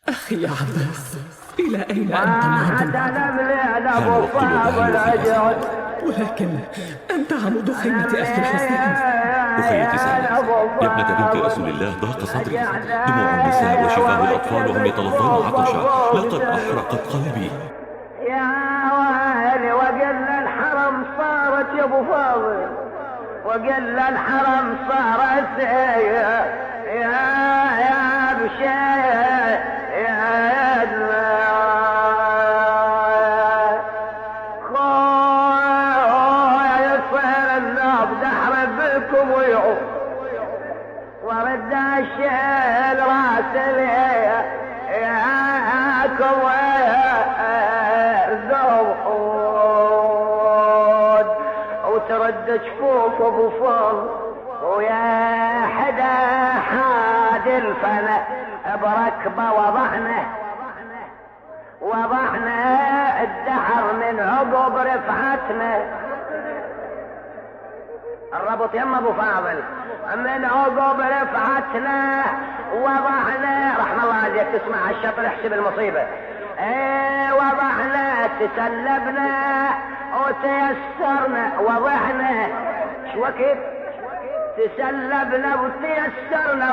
أخي يا عباس، إلى أين أنت ماض؟ كان وقت الذهاب في الغزو. ولكن أنت عمود خيمة أخي الحسين. أخيتي سعدت يا ابنة بنت رسول الله، ضاق صدري، دموع النساء وشفاه الأطفال وهم يتلظون عطشا، لقد أحرقت قلبي. يا ويلي وقل الحرم صارت يا ابو فاضل، وقل الحرم صارت يا بشير يا خويا يصير الناب دحر بكم ويعوم، ورد الشيل راس ياكم ذوحود، وترد جفوف ابو فضل ويا حدا حاد الفنا بركبه وضعنا الدحر من عقب رفعتنا. الربط يما ابو فاضل من عقب رفعتنا وضعنا، رحم الله عليك تسمع الشطر احسب المصيبه. وضعنا تسلبنا وتيسرنا وضعنا شو وقت تسلبنا وتيسرنا